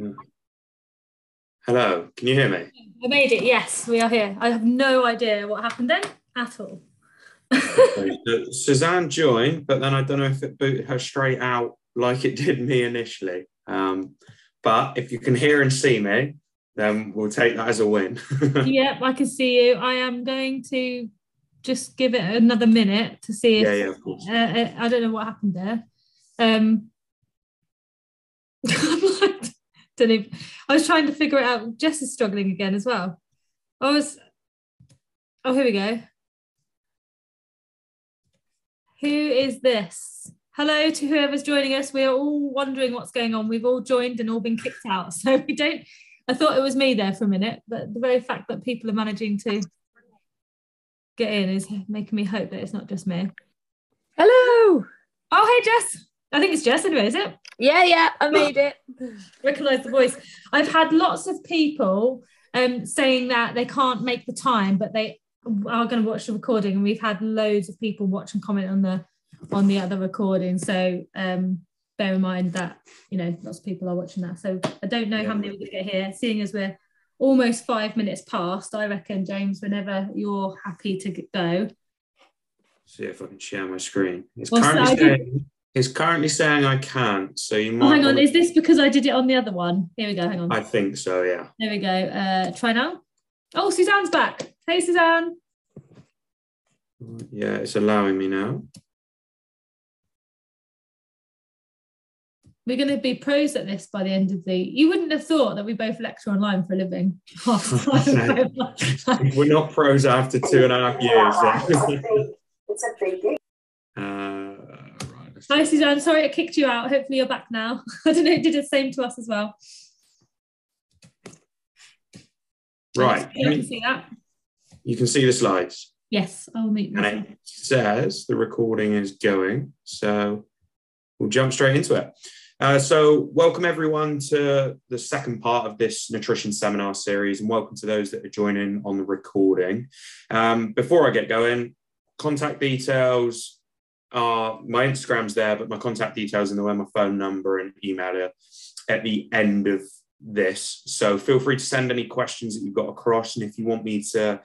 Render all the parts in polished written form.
Mm. Hello, can you hear me? I made it. Yes, we are here. I have no idea what happened then at all. Okay, so Suzanne joined, but then I don't know if it booted her straight out like it did me initially. But if you can hear and see me, then we'll take that as a win. Yep, I can see you. I am going to just give it another minute to see Yeah, if yeah, of course. I don't know what happened there. Um, don't even, I was trying to figure it out. Jess is struggling again as well. I was. Oh, here we go. Who is this? Hello to whoever's joining us. We are all wondering what's going on. We've all joined and all been kicked out. So we don't. I thought it was me there for a minute, but the very fact that people are managing to get in is making me hope that it's not just me. Hello. Oh, hey, Jess. I think it's Jess anyway, is it? Yeah, I made it. Recognise the voice. I've had lots of people saying that they can't make the time, but they are going to watch the recording, and we've had loads of people watch and comment on the other recording. So bear in mind that lots of people are watching that. So I don't know how many we're going to get here, seeing as we're almost 5 minutes past. I reckon, James, whenever you're happy to go. See if I can share my screen. It's currently saying I can't. So you might. Hang on. Is this because I did it on the other one? Here we go. Hang on. I think so. Yeah. There we go. Try now. Oh, Suzanne's back. Hey, Suzanne. Yeah, it's allowing me now. We're going to be pros at this by the end of the. You wouldn't have thought that we both lecture online for a living. We're not pros after 2.5 years. It's a big deal. Right, hi, Suzanne. Sorry I kicked you out. Hopefully you're back now. I don't know. It did the same to us as well. Right. You can see that. You can see the slides. Yes, I'll meet you. And it says the recording is going. So we'll jump straight into it. So welcome everyone to the second part of this nutrition seminar series, and welcome to those that are joining on the recording. Before I get going, contact details are, my Instagram's there, but my contact details and my phone number and email are at the end of this. So feel free to send any questions that you've got across. And if you want me to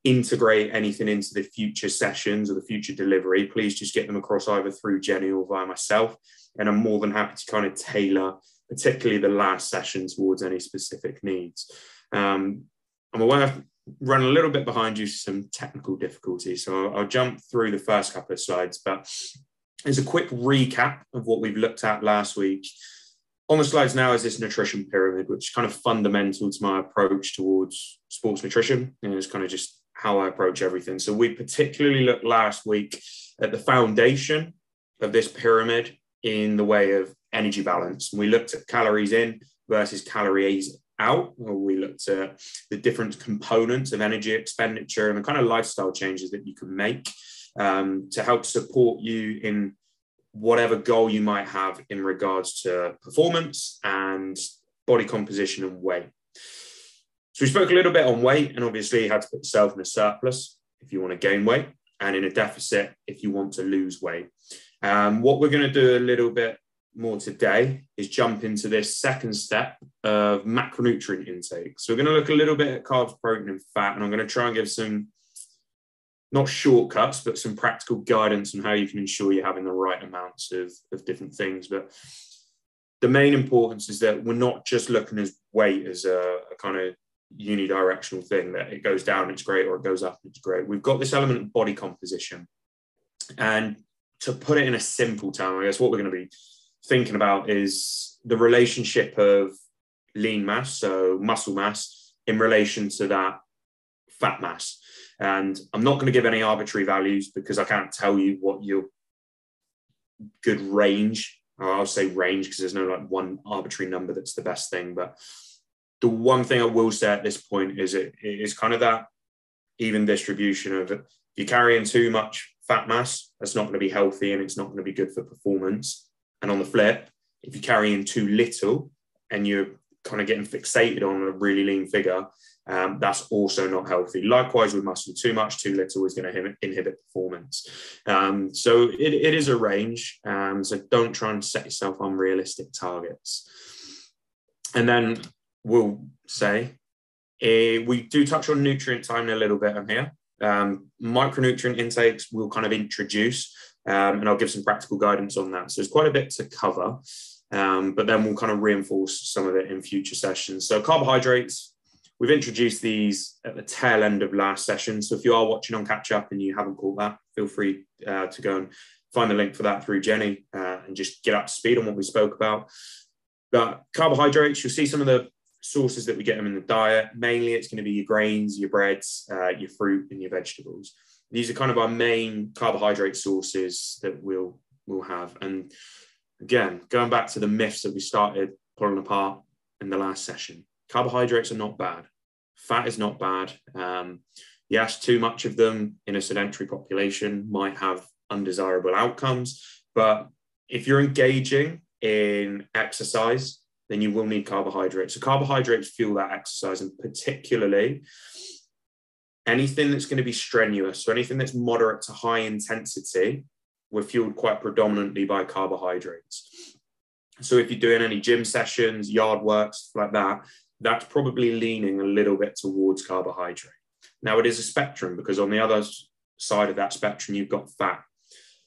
integrate anything into the future sessions or the future delivery, please just get them across either through Jenny or via myself. And I'm more than happy to kind of tailor, particularly the last session, towards any specific needs. I'm aware I've run a little bit behind you, some technical difficulties. So I'll jump through the first couple of slides, but as a quick recap of what we've looked at last week. On the slides now is this nutrition pyramid, which is kind of fundamental to my approach towards sports nutrition. And it's kind of just how I approach everything. So we particularly looked last week at the foundation of this pyramid in the way of energy balance. And we looked at calories in versus calories out, or we looked at the different components of energy expenditure and the kind of lifestyle changes that you can make to help support you in whatever goal you might have in regards to performance and body composition and weight. So we spoke a little bit on weight, and obviously you had to put yourself in a surplus if you want to gain weight, and in a deficit if you want to lose weight. What we're going to do a little bit more today is jump into this second step of macronutrient intake. So we're going to look a little bit at carbs, protein, and fat, and I'm going to try and give some, not shortcuts, but some practical guidance on how you can ensure you're having the right amounts of different things. But the main importance is that we're not just looking at weight as a kind of unidirectional thing, that it goes down, it's great, or it goes up, it's great. We've got this element of body composition. And to put it in a simple term, I guess what we're going to be thinking about is the relationship of lean mass, so muscle mass, in relation to that fat mass. And I'm not going to give any arbitrary values because I can't tell you what your good range, or I'll say range because there's no like one arbitrary number that's the best thing. But the one thing I will say at this point is it is kind of that even distribution of, if you're carrying too much fat mass, that's not going to be healthy and it's not going to be good for performance. And on the flip, if you're carrying too little and you're kind of getting fixated on a really lean figure, that's also not healthy. Likewise with muscle, too much, too little is going to inhibit performance. So it is a range. So don't try and set yourself unrealistic targets. And then we'll say, we do touch on nutrient timing a little bit on here. Micronutrient intakes we'll kind of introduce, and I'll give some practical guidance on that. So there's quite a bit to cover, but then we'll kind of reinforce some of it in future sessions. So carbohydrates, we've introduced these at the tail end of last session. So if you are watching on catch up and you haven't caught that, feel free to go and find the link for that through Jenny and just get up to speed on what we spoke about. But carbohydrates, you'll see some of the sources that we get them in the diet. Mainly it's going to be your grains, your breads, your fruit and your vegetables. These are kind of our main carbohydrate sources that we'll have. And again, going back to the myths that we started pulling apart in the last session, carbohydrates are not bad. Fat is not bad. Yes, too much of them in a sedentary population might have undesirable outcomes, but if you're engaging in exercise, then you will need carbohydrates. So carbohydrates fuel that exercise, and particularly anything that's going to be strenuous, so anything that's moderate to high intensity, we're fueled quite predominantly by carbohydrates. So if you're doing any gym sessions, yard work, stuff like that, that's probably leaning a little bit towards carbohydrate. Now it is a spectrum, because on the other side of that spectrum, you've got fat.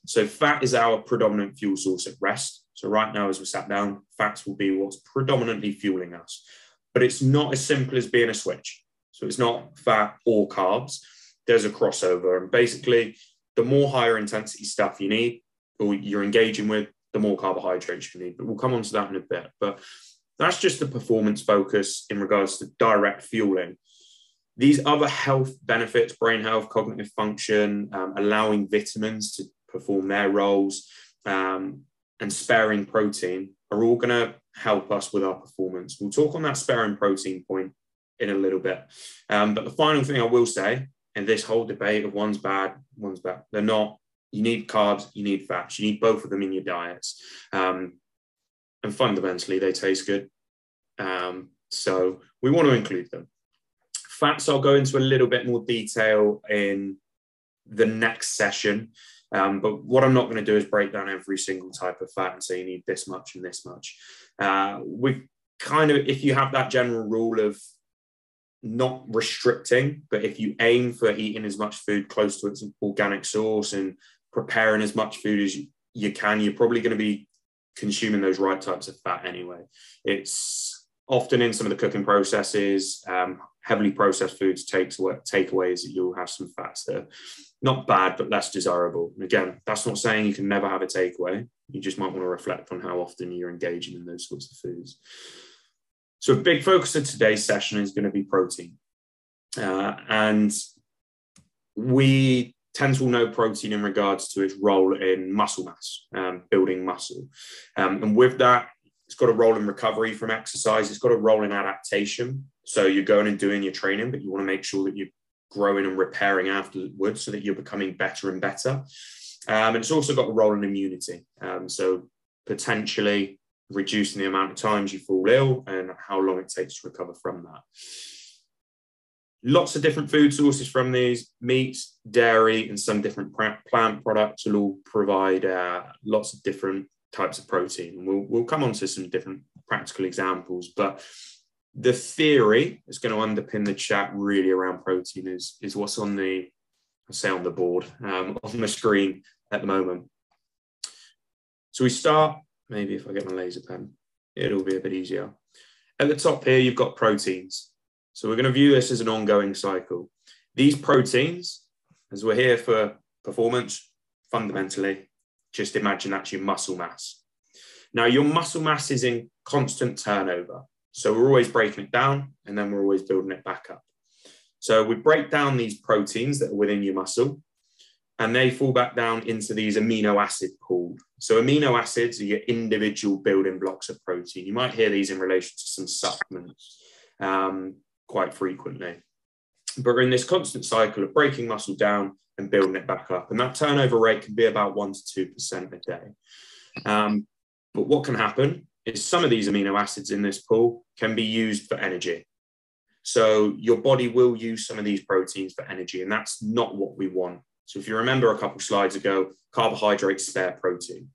So fat is our predominant fuel source at rest. So right now, as we sat down, fats will be what's predominantly fueling us. But it's not as simple as being a switch. So it's not fat or carbs. There's a crossover. And basically, the more higher intensity stuff you need, or you're engaging with, the more carbohydrates you need. But we'll come on to that in a bit. But that's just the performance focus in regards to direct fueling. These other health benefits, brain health, cognitive function, allowing vitamins to perform their roles, and sparing protein are all going to help us with our performance. We'll talk on that sparing protein point in a little bit. But the final thing I will say, in this whole debate of one's bad, they're not. You need carbs, you need fats, you need both of them in your diets. And fundamentally, they taste good. So we want to include them. Fats, I'll go into a little bit more detail in the next session. But what I'm not going to do is break down every single type of fat and say you need this much and this much. We kind of, if you have that general rule of not restricting, but if you aim for eating as much food close to its organic source and preparing as much food as you can, you're probably going to be consuming those right types of fat anyway. It's often in some of the cooking processes, heavily processed foods, takeaways, that you'll have some fats that are not bad, but less desirable. And again, that's not saying you can never have a takeaway. You just might want to reflect on how often you're engaging in those sorts of foods. So a big focus of today's session is going to be protein. And we tend to all know protein in regards to its role in muscle mass, building muscle. And with that, it's got a role in recovery from exercise. It's got a role in adaptation. So you're going and doing your training, but you want to make sure that you're growing and repairing afterwards so that you're becoming better and better. And it's also got a role in immunity. So potentially reducing the amount of times you fall ill and how long it takes to recover from that. Lots of different food sources from these: meats, dairy, and some different plant products will all provide lots of different types of protein. We'll come on to some different practical examples, but the theory is going to underpin the chat really around protein is what's on the, I'll say on the board, on the screen at the moment. So we start, maybe if I get my laser pen, it'll be a bit easier. At the top here, you've got proteins. So we're going to view this as an ongoing cycle. These proteins, as we're here for performance, fundamentally, just imagine that's your muscle mass. Now, your muscle mass is in constant turnover. So we're always breaking it down and then we're always building it back up. So we break down these proteins that are within your muscle and they fall back down into these amino acid pool. So amino acids are your individual building blocks of protein. You might hear these in relation to some supplements quite frequently. But we're in this constant cycle of breaking muscle down and building it back up. And that turnover rate can be about 1 to 2% a day. But what can happen is some of these amino acids in this pool can be used for energy. So your body will use some of these proteins for energy, and that's not what we want. So if you remember a couple of slides ago, carbohydrates spare protein.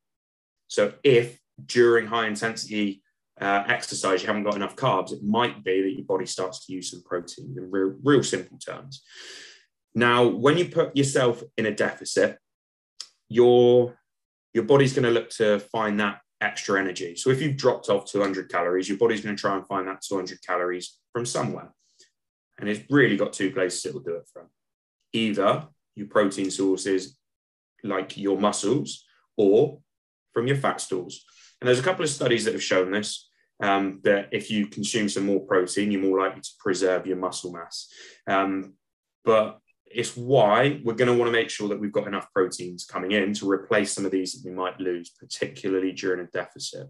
So if during high intensity exercise, you haven't got enough carbs, it might be that your body starts to use some protein in real simple terms. Now, when you put yourself in a deficit, your body's going to look to find that extra energy. So if you've dropped off 200 calories, your body's going to try and find that 200 calories from somewhere. And it's really got two places it will do it from. Either your protein sources like your muscles or from your fat stores. And there's a couple of studies that have shown this, that if you consume some more protein, you're more likely to preserve your muscle mass. But it's why we're going to want to make sure that we've got enough proteins coming in to replace some of these that we might lose, particularly during a deficit.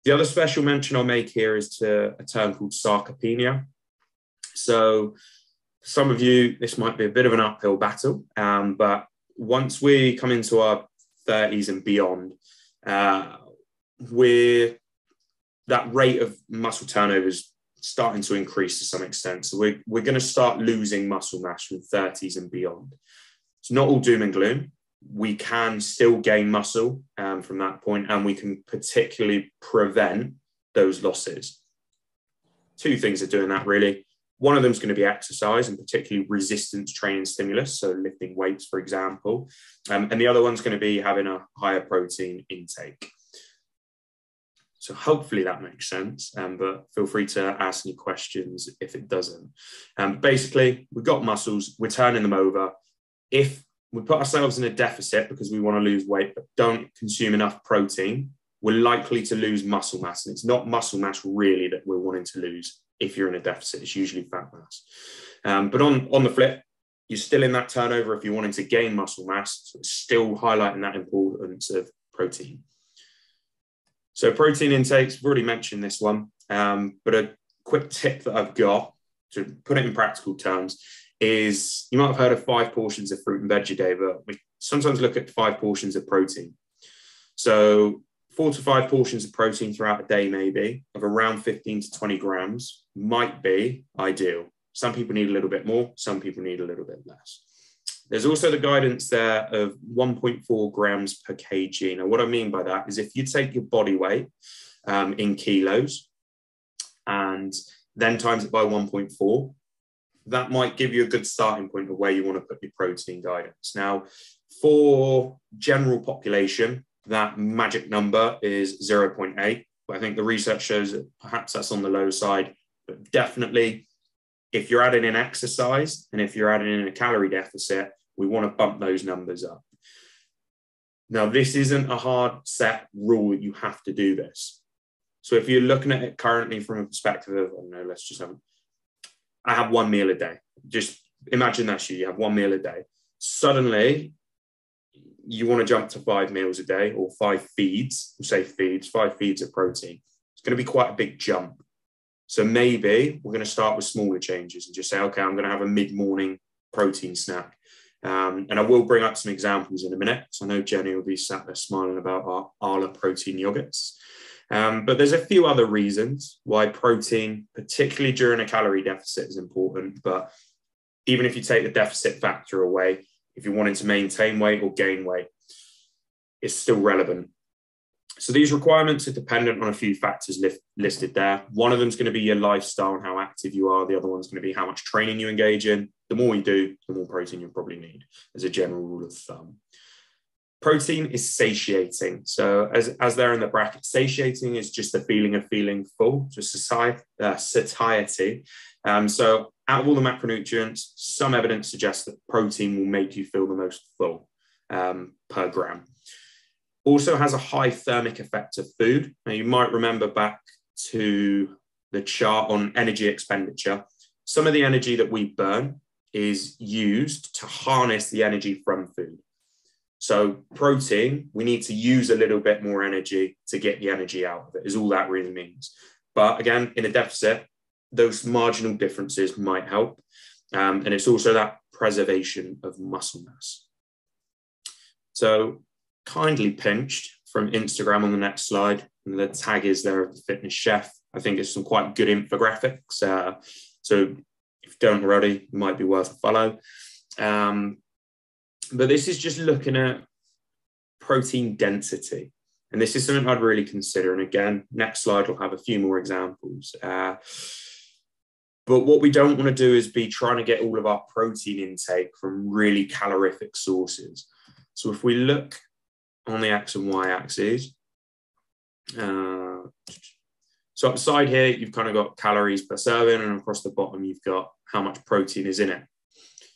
The other special mention I'll make here is to a term called sarcopenia. So for some of you, this might be a bit of an uphill battle, but once we come into our 30s and beyond, that rate of muscle turnover is starting to increase to some extent. So we're going to start losing muscle mass from 30s and beyond. It's not all doom and gloom. We can still gain muscle from that point, and we can particularly prevent those losses. Two things are doing that, really. One of them is going to be exercise, and particularly resistance training stimulus, so lifting weights, for example. And the other one's going to be having a higher protein intake. So hopefully that makes sense, but feel free to ask any questions if it doesn't. Basically, we've got muscles, we're turning them over. If we put ourselves in a deficit because we want to lose weight but don't consume enough protein, we're likely to lose muscle mass. And it's not muscle mass really that we're wanting to lose if you're in a deficit. It's usually fat mass. But on the flip, you're still in that turnover if you're wanting to gain muscle mass. So it's still highlighting that importance of protein. So protein intakes, we've already mentioned this one, but a quick tip that I've got to put it in practical terms is, you might have heard of 5 portions of fruit and veg a day, but we sometimes look at 5 portions of protein. So 4 to 5 portions of protein throughout a day, maybe, of around 15 to 20 grams might be ideal. Some people need a little bit more, some people need a little bit less. There's also the guidance there of 1.4 grams per kg. Now, what I mean by that is if you take your body weight in kilos and then times it by 1.4, that might give you a good starting point of where you want to put your protein guidance. Now, for general population, that magic number is 0.8. But I think the research shows that perhaps that's on the low side, but definitely if you're adding in exercise and if you're adding in a calorie deficit, we want to bump those numbers up. Now, this isn't a hard set rule that you have to do this. So if you're looking at it currently from a perspective of, oh no, let's just I have 1 meal a day. Just imagine that's you have 1 meal a day. Suddenly, you want to jump to 5 meals a day or 5 feeds, we'll say feeds, 5 feeds of protein. It's going to be quite a big jump. So maybe we're going to start with smaller changes and just say, okay, I'm going to have a mid-morning protein snack. And I will bring up some examples in a minute. So I know Jenny will be sat there smiling about our Arla protein yogurts. But there's a few other reasons why protein, particularly during a calorie deficit, is important. But even if you take the deficit factor away, if you're wanting to maintain weight or gain weight, it's still relevant. So these requirements are dependent on a few factors listed there. One of them is going to be your lifestyle and how active you are. The other one's going to be how much training you engage in. The more you do, the more protein you'll probably need, as a general rule of thumb. Protein is satiating. So as they're in the bracket, satiating is just the feeling of feeling full, just satiety. So out of all the macronutrients, some evidence suggests that protein will make you feel the most full per gram. Also has a high thermic effect of food. Now, you might remember back to the chart on energy expenditure. Some of the energy that we burn is used to harness the energy from food. So protein, we need to use a little bit more energy to get the energy out of it, is all that really means. But again, in a deficit, those marginal differences might help. And it's also that preservation of muscle mass. So kindly pinched from Instagram on the next slide. And the tag is there of the fitness chef. I think it's some quite good infographics. So if you don't already, it might be worth a follow. But this is just looking at protein density. And this is something I'd really consider. And again, next slide will have a few more examples. But what we don't want to do is be trying to get all of our protein intake from really calorific sources. So if we look on the X and Y axes, so up the side here, you've kind of got calories per serving, and across the bottom, you've got how much protein is in it.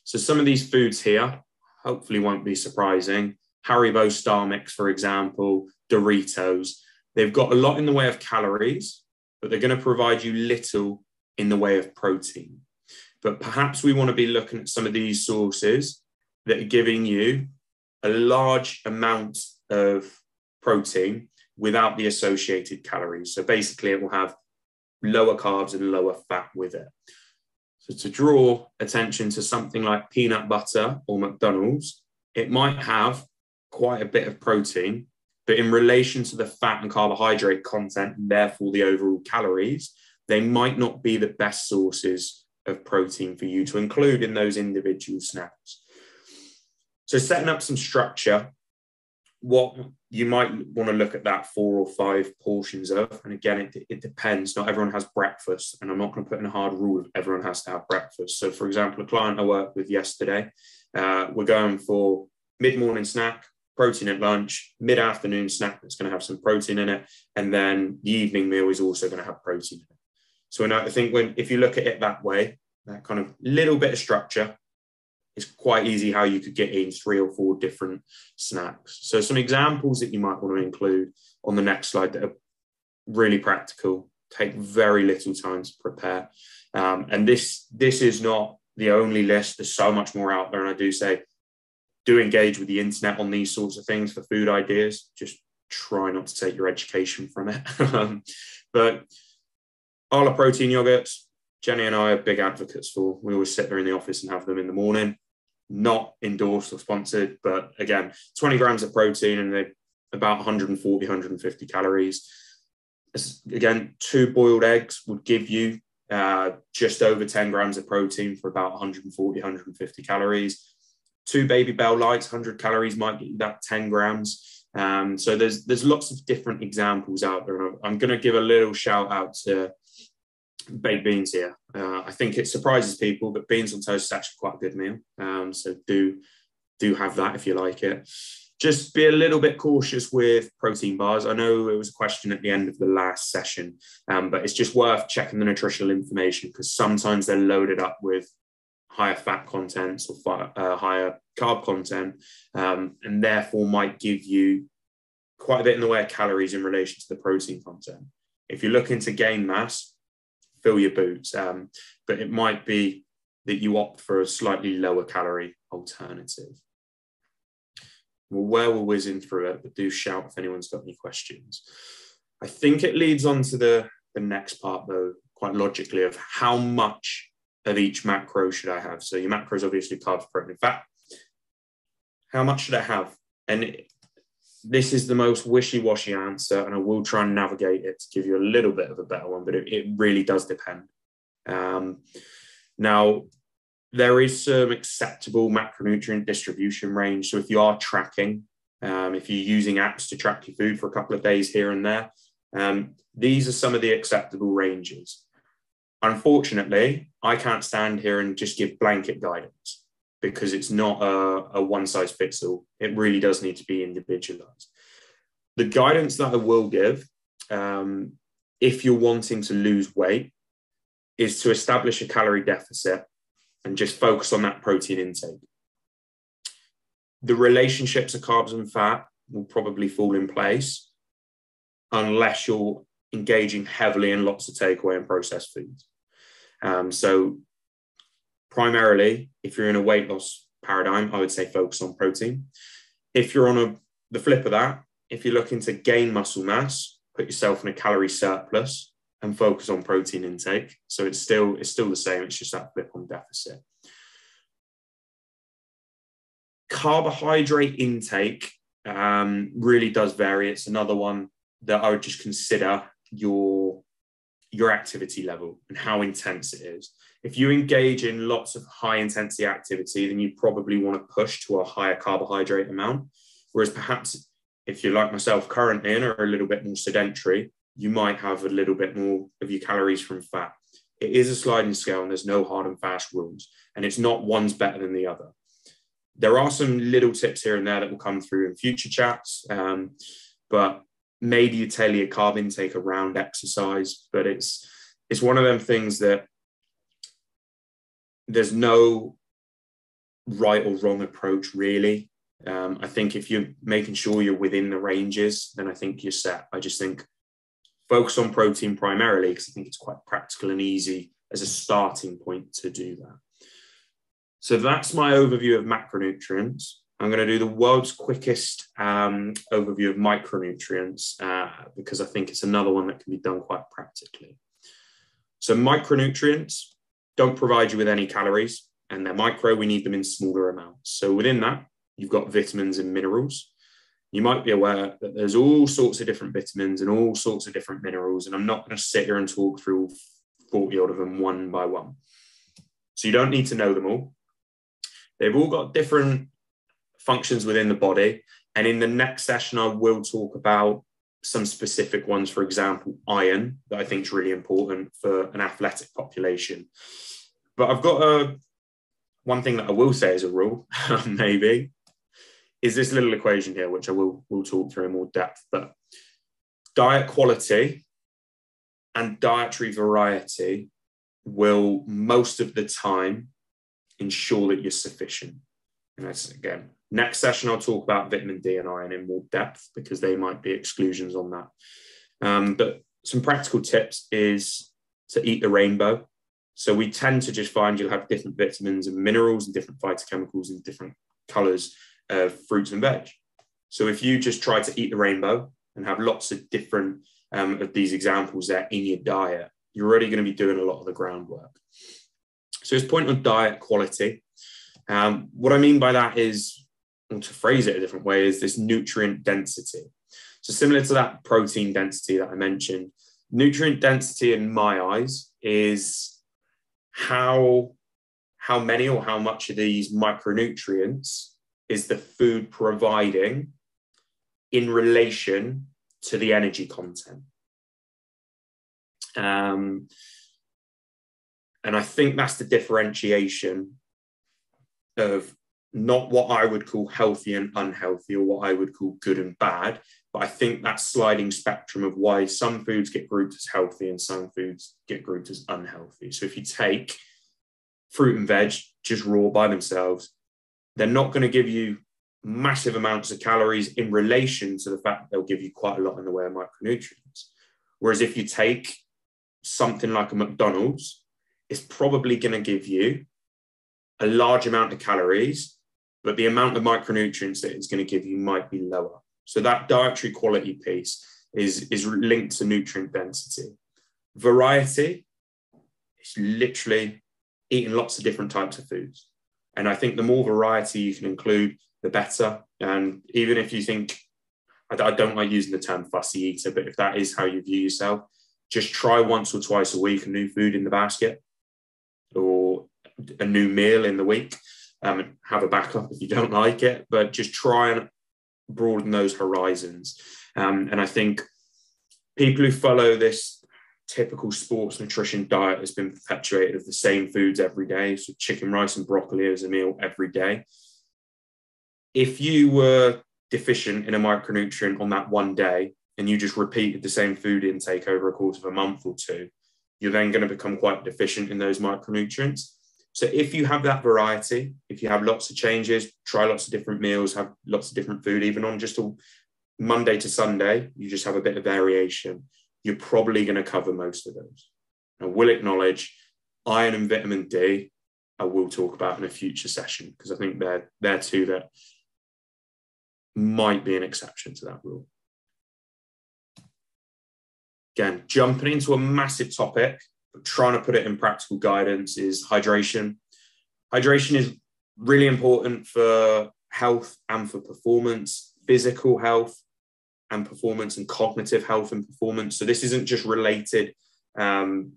So some of these foods here hopefully won't be surprising. Haribo Star Mix, for example, Doritos, they've got a lot in the way of calories, but they're going to provide you little in the way of protein. But perhaps we want to be looking at some of these sources that are giving you a large amount of protein without the associated calories. So basically it will have lower carbs and lower fat with it. So to draw attention to something like peanut butter or McDonald's, it might have quite a bit of protein, but in relation to the fat and carbohydrate content, and therefore the overall calories, they might not be the best sources of protein for you to include in those individual snacks. So setting up some structure, what you might want to look at that 4 or 5 portions of, and again, it depends. Not everyone has breakfast, and I'm not going to put in a hard rule of everyone has to have breakfast. So for example, a client I worked with yesterday, we're going for mid-morning snack, protein at lunch, mid-afternoon snack that's going to have some protein in it, and then the evening meal is also going to have protein in it. So I think if you look at it that way, that kind of little bit of structure, it's quite easy how you could get in 3 or 4 different snacks. So some examples that you might want to include on the next slide that are really practical, take very little time to prepare. And this is not the only list. There's so much more out there. And I do say, do engage with the internet on these sorts of things for food ideas. Just try not to take your education from it. But Arla protein yogurts, Jenny and I are big advocates for. We always sit there in the office and have them in the morning. Not endorsed or sponsored, but again, 20 grams of protein and they're about 140, 150 calories. Again, 2 boiled eggs would give you just over 10 grams of protein for about 140, 150 calories. 2 Baby Bell Lights, 100 calories might get you that 10 grams. So there's lots of different examples out there. I'm going to give a little shout out to baked beans here. I think it surprises people, but beans on toast is actually quite a good meal. So do have that if you like it. Just be a little bit cautious with protein bars. I know it was a question at the end of the last session, but it's just worth checking the nutritional information because sometimes they're loaded up with higher fat contents or higher carb content, and therefore might give you quite a bit in the way of calories in relation to the protein content. If you're looking to gain mass, fill your boots, but it might be that you opt for a slightly lower calorie alternative. Well, we're whizzing through it, but do shout if anyone's got any questions. I think it leads on to the next part, though, quite logically, of how much of each macro should I have? So your macro is obviously carbs, protein, and fat. How much should I have? And this is the most wishy-washy answer, and I will try and navigate it to give you a little bit of a better one, but it really does depend. Now, there is some acceptable macronutrient distribution range. So if you are tracking, if you're using apps to track your food for a couple of days here and there, these are some of the acceptable ranges. Unfortunately, I can't stand here and just give blanket guidance because it's not a one-size-fits-all. It really does need to be individualized. The guidance that I will give, if you're wanting to lose weight, is to establish a calorie deficit and just focus on that protein intake. The relationships of carbs and fat will probably fall in place unless you're engaging heavily in lots of takeaway and processed foods. So primarily, if you're in a weight loss paradigm, I would say focus on protein. If you're on the flip of that, if you're looking to gain muscle mass, put yourself in a calorie surplus and focus on protein intake. So it's still the same. It's just that flip on deficit. Carbohydrate intake really does vary. It's another one that I would just consider your activity level and how intense it is. If you engage in lots of high intensity activity, then you probably want to push to a higher carbohydrate amount. Whereas perhaps if you're like myself currently and are a little bit more sedentary, you might have a little bit more of your calories from fat. It is a sliding scale and there's no hard and fast rules, and it's not one's better than the other. There are some little tips here and there that will come through in future chats, but maybe you tailor your carb intake around exercise, but it's one of them things that there's no right or wrong approach really. I think if you're making sure you're within the ranges, then I think you're set. I just think focus on protein primarily because I think it's quite practical and easy as a starting point to do that. So that's my overview of macronutrients. I'm going to do the world's quickest overview of micronutrients because I think it's another one that can be done quite practically. So micronutrients don't provide you with any calories, and they're micro. We need them in smaller amounts. So within that, you've got vitamins and minerals. You might be aware that there's all sorts of different vitamins and all sorts of different minerals, and I'm not going to sit here and talk through 40 odd of them one by one. So you don't need to know them all. They've all got different functions within the body. And in the next session, I will talk about some specific ones, for example, iron, that I think is really important for an athletic population. But I've got one thing that I will say as a rule, maybe, is this little equation here, which I will talk through in more depth. But diet quality and dietary variety will most of the time ensure that you're sufficient. And that's, again, next session, I'll talk about vitamin D and iron in more depth because they might be exclusions on that. But some practical tips is to eat the rainbow. So we tend to just find you'll have different vitamins and minerals and different phytochemicals and different colors of fruits and veg. So if you just try to eat the rainbow and have lots of different of these examples there in your diet, you're already going to be doing a lot of the groundwork. So this point on diet quality, what I mean by that is, or to phrase it a different way, is this nutrient density. So similar to that protein density that I mentioned, nutrient density in my eyes is how many or how much of these micronutrients is the food providing in relation to the energy content. And I think that's the differentiation of not what I would call healthy and unhealthy or what I would call good and bad, but I think that sliding spectrum of why some foods get grouped as healthy and some foods get grouped as unhealthy. So if you take fruit and veg just raw by themselves, they're not going to give you massive amounts of calories in relation to the fact that they'll give you quite a lot in the way of micronutrients. Whereas if you take something like a McDonald's, it's probably going to give you a large amount of calories, but the amount of micronutrients that it's going to give you might be lower. So that dietary quality piece is linked to nutrient density. Variety is literally eating lots of different types of foods. And I think the more variety you can include, the better. And even if you think, I don't like using the term fussy eater, but if that is how you view yourself, just try once or twice a week a new food in the basket or a new meal in the week. Have a backup if you don't like it, but just try and broaden those horizons. And I think people who follow this typical sports nutrition diet has been perpetuated of the same foods every day. So chicken, rice and broccoli as a meal every day. If you were deficient in a micronutrient on that one day and you just repeated the same food intake over a course of a month or two, you're then going to become quite deficient in those micronutrients. So if you have that variety, if you have lots of changes, try lots of different meals, have lots of different food, even on just a Monday to Sunday, you just have a bit of variation, you're probably going to cover most of those. I will acknowledge iron and vitamin D, I will talk about in a future session, because I think they're two that might be an exception to that rule. Again, jumping into a massive topic, but trying to put it in practical guidance, is hydration. Hydration is really important for health and for performance, physical health and performance, and cognitive health and performance. So this isn't just related to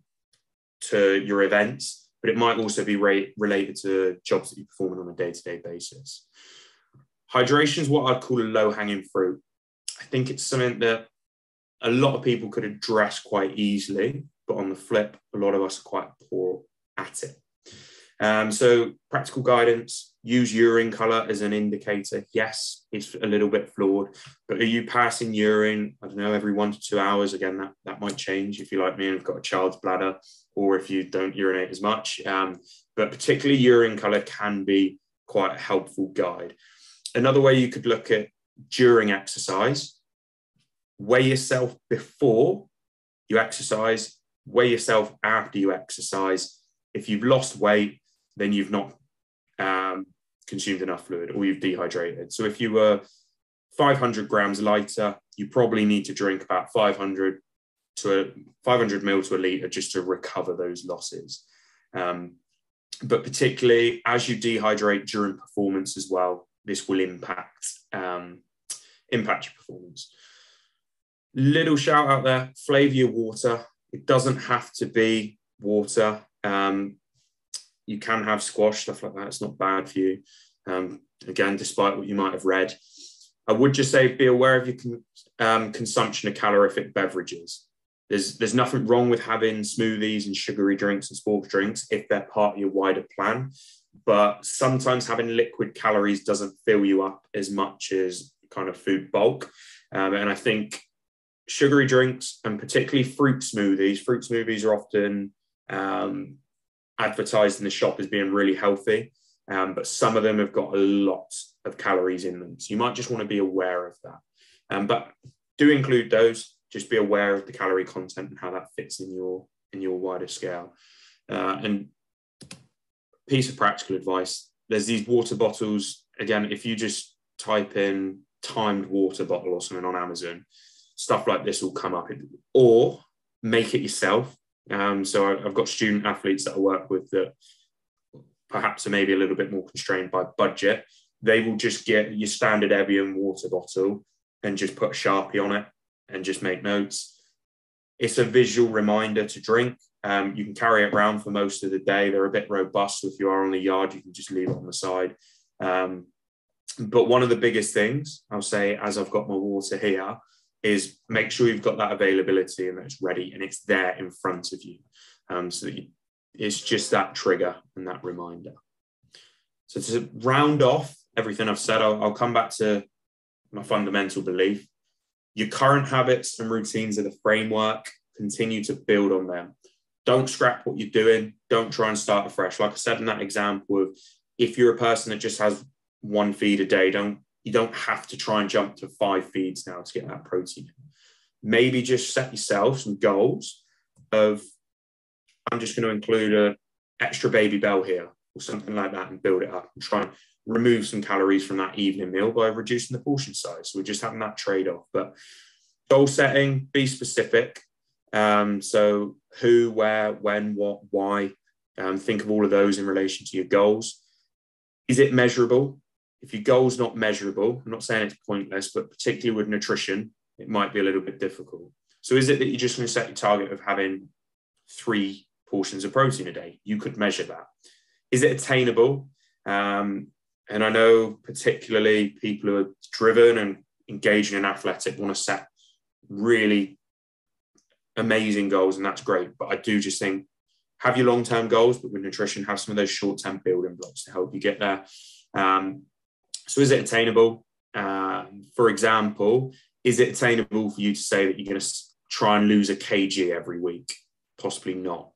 your events, but it might also be related to jobs that you're performing on a day-to-day basis. Hydration is what I'd call a low-hanging fruit. I think it's something that a lot of people could address quite easily, but on the flip, a lot of us are quite poor at it. So practical guidance, use urine colour as an indicator. Yes, it's a little bit flawed, but are you passing urine, I don't know, every 1 to 2 hours? Again, that might change if you're like me and have got a child's bladder, or if you don't urinate as much. But particularly urine colour can be quite a helpful guide. Another way you could look at during exercise, weigh yourself before you exercise, weigh yourself after you exercise. If you've lost weight, then you've not consumed enough fluid, or you've dehydrated. So if you were 500 grams lighter, you probably need to drink about 500 mil to a litre just to recover those losses. But particularly as you dehydrate during performance as well, this will impact your performance. Little shout out there, flavour your water. It doesn't have to be water. You can have squash, stuff like that. It's not bad for you. Again, despite what you might have read. I would just say be aware of your consumption of calorific beverages. There's nothing wrong with having smoothies and sugary drinks and sports drinks if they're part of your wider plan. But sometimes having liquid calories doesn't fill you up as much as kind of food bulk. And I think sugary drinks and particularly fruit smoothies are often advertised in the shop as being really healthy, but some of them have got a lot of calories in them. So you might just want to be aware of that. But do include those. Just be aware of the calorie content and how that fits in your wider scale. And piece of practical advice, there's these water bottles. Again, if you just type in timed water bottle or something on Amazon, stuff like this will come up, or make it yourself. So I've got student athletes that I work with that perhaps are maybe a little bit more constrained by budget. They will just get your standard Evian water bottle and just put a Sharpie on it and just make notes. It's a visual reminder to drink. You can carry it around for most of the day. They're a bit robust. So if you are on the yard, you can just leave it on the side. But one of the biggest things I'll say, as I've got my water here, is make sure you've got that availability and that it's ready and it's there in front of you. So that it's just that trigger and that reminder. So to round off everything I've said, I'll come back to my fundamental belief. Your current habits and routines are the framework. Continue to build on them. Don't scrap what you're doing. Don't try and start afresh. Like I said in that example of, if you're a person that just has one feed a day, you don't have to try and jump to 5 feeds now to get that protein. Maybe just set yourself some goals of, I'm just going to include an extra baby bell here or something like that, and build it up and try and remove some calories from that evening meal by reducing the portion size. So we're just having that trade-off. But goal setting, be specific. So who, where, when, what, why. Think of all of those in relation to your goals. Is it measurable? If your goal's not measurable, I'm not saying it's pointless, but particularly with nutrition, it might be a little bit difficult. So is it that you're just going to set your target of having 3 portions of protein a day? You could measure that. Is it attainable? And I know particularly people who are driven and engaging in athletic want to set really amazing goals, and that's great. But I do just think, have your long-term goals, but with nutrition, have some of those short-term building blocks to help you get there. So is it attainable? For example, is it attainable for you to say that you're going to try and lose a kg every week? Possibly not.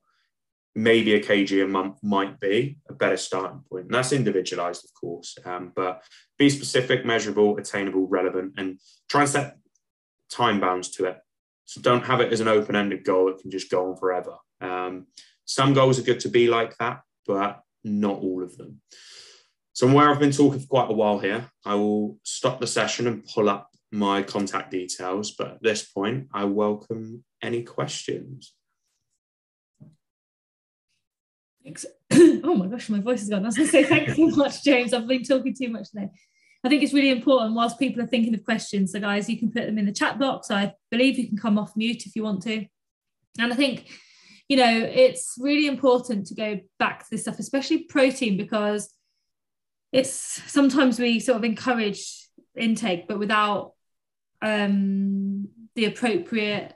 Maybe a kg a month might be a better starting point. And that's individualized, of course, but be specific, measurable, attainable, relevant, and try and set time bounds to it. So don't have it as an open-ended goal that can just go on forever. Some goals are good to be like that, but not all of them. So where I've been talking for quite a while here, I will stop the session and pull up my contact details. But at this point, I welcome any questions. Thanks. Oh my gosh, my voice has gone. I was going to say thanks so much, James. I've been talking too much today. I think it's really important whilst people are thinking of questions. So guys, you can put them in the chat box. I believe you can come off mute if you want to. And I think, you know, it's really important to go back to this stuff, especially protein, because it's sometimes we sort of encourage intake, but without the appropriate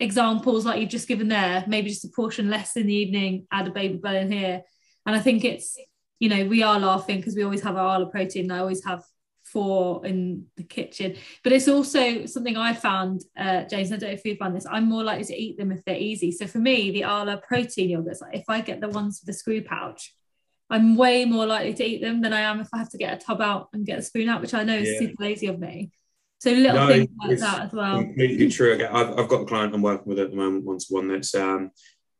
examples like you've just given there, maybe just a portion less in the evening, add a baby bell in here. And I think it's, you know, we are laughing because we always have our Arla protein. I always have 4 in the kitchen, but it's also something I found, James, I don't know if you found this, I'm more likely to eat them if they're easy. So for me, the Arla protein yogurts, like if I get the ones with the screw pouch, I'm way more likely to eat them than I am if I have to get a tub out and get a spoon out, which I know is super lazy of me. So little things like that as well. Completely true. Again, I've got a client I'm working with at the moment, one-to-one, that's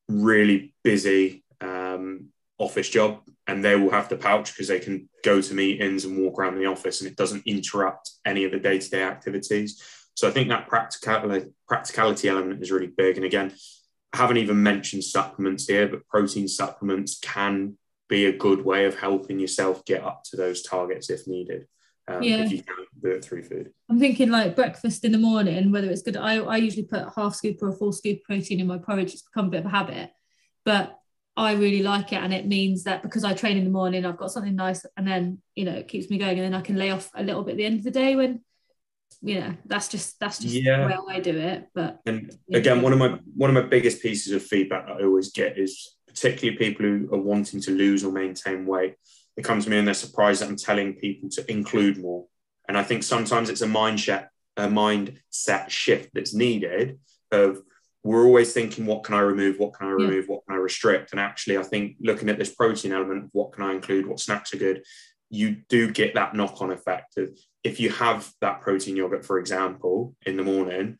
really busy office job, and they will have the pouch because they can go to meetings and walk around the office and it doesn't interrupt any of the day-to-day activities. So I think that practicality element is really big. And again, I haven't even mentioned supplements here, but protein supplements can be a good way of helping yourself get up to those targets if needed. If you can do it through food. I'm thinking like breakfast in the morning, whether it's good. I usually put a half scoop or a full scoop of protein in my porridge. It's become a bit of a habit, but I really like it, and it means that because I train in the morning, I've got something nice, and then, you know, it keeps me going, and then I can lay off a little bit at the end of the day when, you know, that's just the way I do it. But again, one of my biggest pieces of feedback that I always get is particularly people who are wanting to lose or maintain weight. They come to me and they're surprised that I'm telling people to include more. And I think sometimes it's a mindset shift that's needed of, we're always thinking, what can I remove? What can I remove? What can I restrict? And actually, I think looking at this protein element of what can I include? What snacks are good? You do get that knock-on effect of, if you have that protein yogurt, for example, in the morning,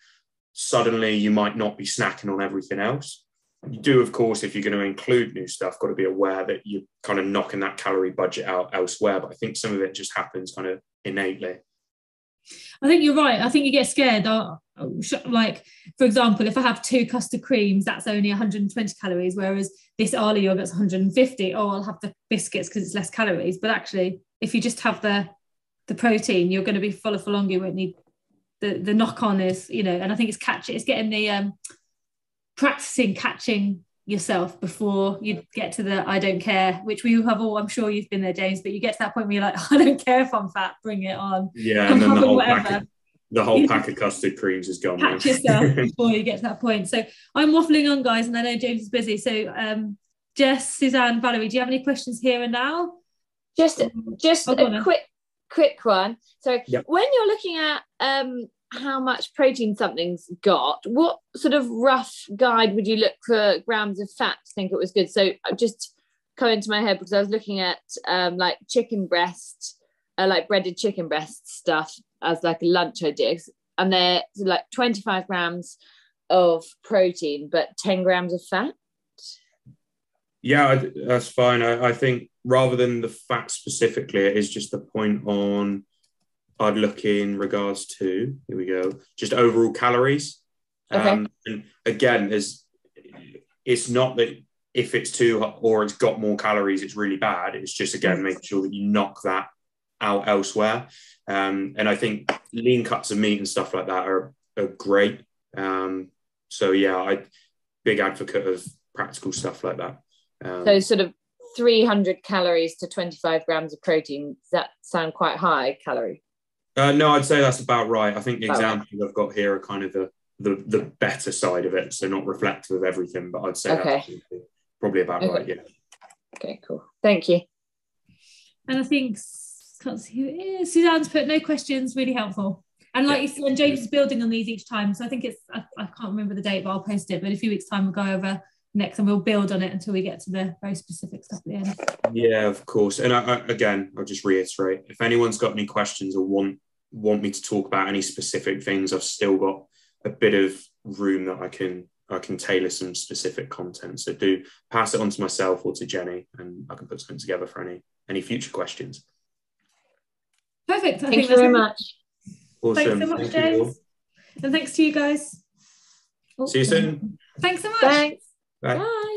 suddenly you might not be snacking on everything else. You do, of course, if you're going to include new stuff, got to be aware that you're kind of knocking that calorie budget out elsewhere. But I think some of it just happens kind of innately. I think you're right. I think you get scared. Like, for example, if I have 2 custard creams, that's only 120 calories, whereas this Arla yogurt's 150. Oh, I'll have the biscuits because it's less calories. But actually, if you just have the protein, you're going to be fuller for longer. You won't need the knock-on is, you know, and I think it's getting the practicing catching yourself before you get to the I don't care, which we have all, I'm sure you've been there, James, but you get to that point where you're like, I don't care if I'm fat, bring it on. Yeah, and then the whole pack of custard creams is gone. Catch yourself before you get to that point. So I'm waffling on, guys, and I know James is busy. So Jess, Suzanne, Valerie, do you have any questions here and now? Just a quick one. So when you're looking at how much protein something's got, what sort of rough guide would you look for grams of fat to think it was good? So I've just come into my head because I was looking at like chicken breast, like breaded chicken breast stuff as like a lunch I did, and they're like 25 grams of protein but 10 grams of fat. Yeah, that's fine. I think rather than the fat specifically, it is just the point on, I'd look in regards to, here we go, just overall calories. And again, it's not that if it's too or it's got more calories, it's really bad. It's just, again, making sure that you knock that out elsewhere. And I think lean cuts of meat and stuff like that are great. So yeah, I'm big advocate of practical stuff like that. So sort of 300 calories to 25 grams of protein. Does that sound quite high calorie? No, I'd say that's about right. I think the examples I've got here are kind of the better side of it, so not reflective of everything, but I'd say that's probably about right, yeah. Okay, cool. Thank you. And I think, can't see who it is, Suzanne's put no questions, really helpful. And like you said, and James is building on these each time, so I think it's, I can't remember the date, but I'll post it, but in a few weeks' time we'll go over next and we'll build on it until we get to the very specific stuff at the end. Yeah, of course. And again, I'll just reiterate, if anyone's got any questions or want me to talk about any specific things, I've still got a bit of room that I can tailor some specific content. So do pass it on to myself or to Jenny, and I can put something together for any future questions. Perfect. Thank you very much. Awesome. Thanks so much, James. And thanks to you guys. See you soon. Thanks so much. Thanks. Bye. Bye.